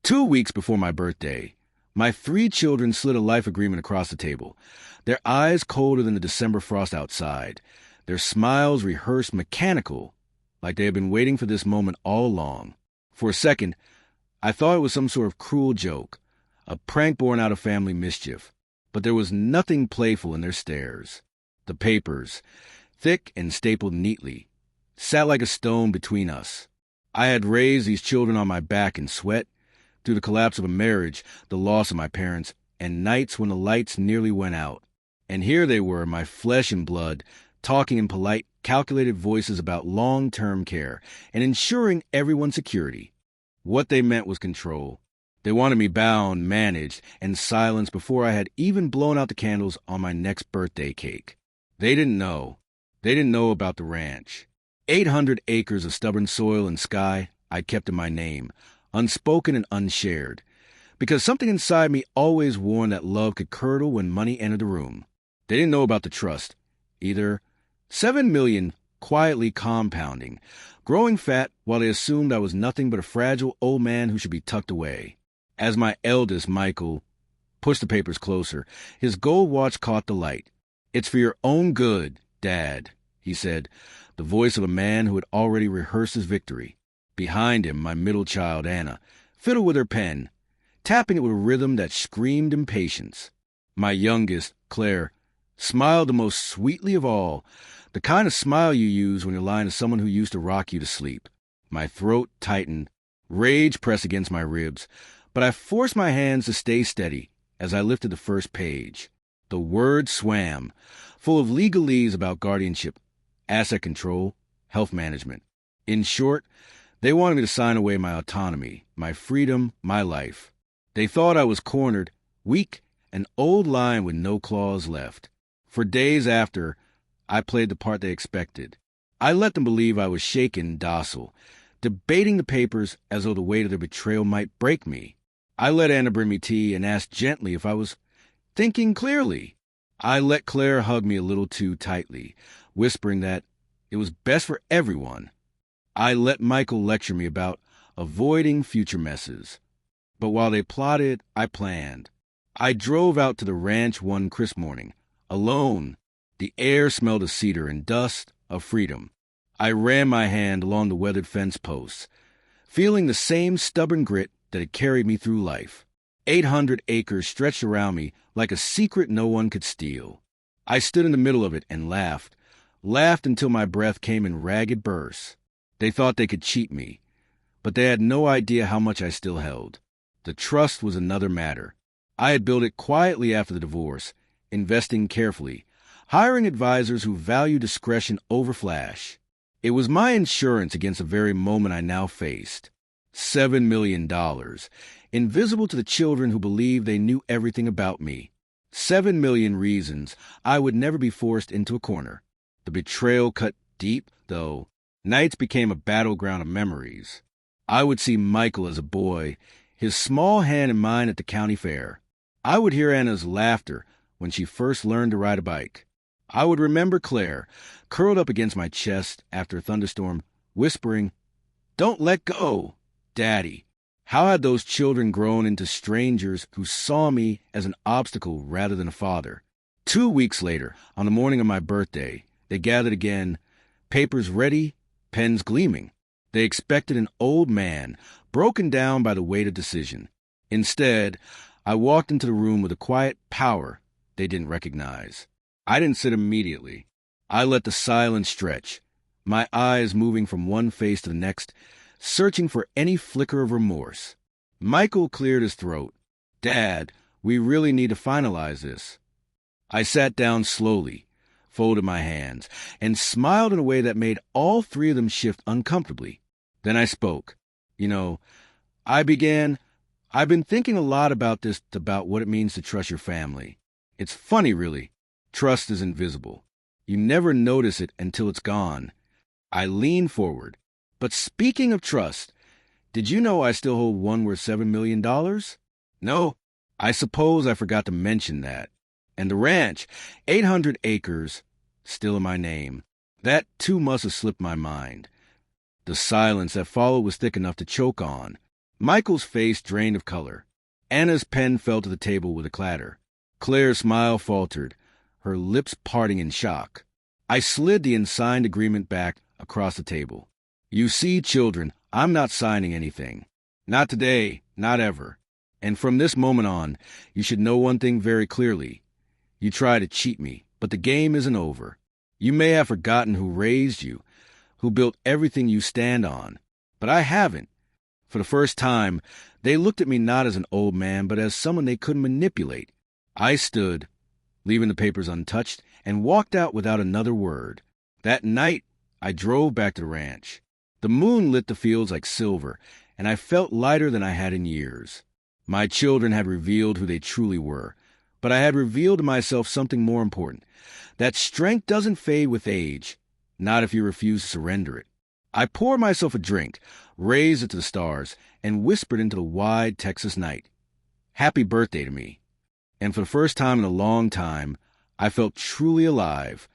2 weeks before my birthday, my 3 children slid a life agreement across the table, their eyes colder than the December frost outside, their smiles rehearsed mechanical, like they had been waiting for this moment all along. For a second, I thought it was some sort of cruel joke, a prank born out of family mischief, but there was nothing playful in their stares. The papers, thick and stapled neatly, sat like a stone between us. I had raised these children on my back in sweat, through the collapse of a marriage, the loss of my parents, and nights when the lights nearly went out. And here they were, my flesh and blood, talking in polite, calculated voices about long-term care and ensuring everyone's security. What they meant was control. They wanted me bound, managed, and silenced before I had even blown out the candles on my next birthday cake. They didn't know. They didn't know about the ranch. 800 acres of stubborn soil and sky I'd kept in my name, unspoken and unshared, because something inside me always warned that love could curdle when money entered the room. They didn't know about the trust, either. 7 million quietly compounding, growing fat while they assumed I was nothing but a fragile old man who should be tucked away. As my eldest, Michael, pushed the papers closer, his gold watch caught the light. "It's for your own good, Dad," he said, the voice of a man who had already rehearsed his victory. Behind him, my middle child, Anna, fiddled with her pen, tapping it with a rhythm that screamed impatience. My youngest, Claire, smiled the most sweetly of all, the kind of smile you use when you're lying to someone who used to rock you to sleep. My throat tightened, rage pressed against my ribs, but I forced my hands to stay steady as I lifted the first page. The word swam, full of legalese about guardianship, asset control, health management. In short, they wanted me to sign away my autonomy, my freedom, my life. They thought I was cornered, weak, an old lion with no claws left. For days after, I played the part they expected. I let them believe I was shaken, docile, debating the papers as though the weight of their betrayal might break me. I let Anna bring me tea and asked gently if I was thinking clearly. I let Claire hug me a little too tightly, whispering that it was best for everyone. I let Michael lecture me about avoiding future messes. But while they plotted, I planned. I drove out to the ranch one crisp morning, alone. The air smelled of cedar and dust, of freedom. I ran my hand along the weathered fence posts, feeling the same stubborn grit that had carried me through life. 800 acres stretched around me like a secret no one could steal. I stood in the middle of it and laughed until my breath came in ragged bursts. They thought they could cheat me, but they had no idea how much I still held. The trust was another matter. I had built it quietly after the divorce, investing carefully, hiring advisors who value discretion over flash. It was my insurance against the very moment I now faced. $7 million, invisible to the children who believed they knew everything about me. 7 million reasons I would never be forced into a corner. The betrayal cut deep, though. Nights became a battleground of memories. I would see Michael as a boy, his small hand in mine at the county fair. I would hear Anna's laughter when she first learned to ride a bike. I would remember Claire, curled up against my chest after a thunderstorm, whispering, "Don't let go, Daddy." How had those children grown into strangers who saw me as an obstacle rather than a father? 2 weeks later, on the morning of my birthday, they gathered again, papers ready, pens gleaming. They expected an old man, broken down by the weight of decision. Instead, I walked into the room with a quiet power they didn't recognize. I didn't sit immediately. I let the silence stretch, my eyes moving from one face to the next, searching for any flicker of remorse. Michael cleared his throat. "Dad, we really need to finalize this." I sat down slowly, folded my hands, and smiled in a way that made all 3 of them shift uncomfortably. Then I spoke. I've been thinking a lot about what it means to trust your family. It's funny, really. Trust is invisible. You never notice it until it's gone. I leaned forward. "But speaking of trust, did you know I still hold one worth $7 million? No? I suppose I forgot to mention that. And the ranch, 800 acres, still in my name. That too must have slipped my mind. The silence that followed was thick enough to choke on. Michael's face drained of color. Anna's pen fell to the table with a clatter. Claire's smile faltered, her lips parting in shock. I slid the unsigned agreement back across the table. You see, children, I'm not signing anything. Not today, not ever. And from this moment on, you should know one thing very clearly. You try to cheat me, but the game isn't over. You may have forgotten who raised you, who built everything you stand on. But I haven't. For the first time, they looked at me not as an old man, but as someone they couldn't manipulate. I stood, leaving the papers untouched, and walked out without another word. That night, I drove back to the ranch. The moon lit the fields like silver, and I felt lighter than I had in years. My children had revealed who they truly were, but I had revealed to myself something more important, that strength doesn't fade with age, not if you refuse to surrender it. I poured myself a drink, raised it to the stars, and whispered into the wide Texas night, "Happy birthday to me." And for the first time in a long time, I felt truly alive,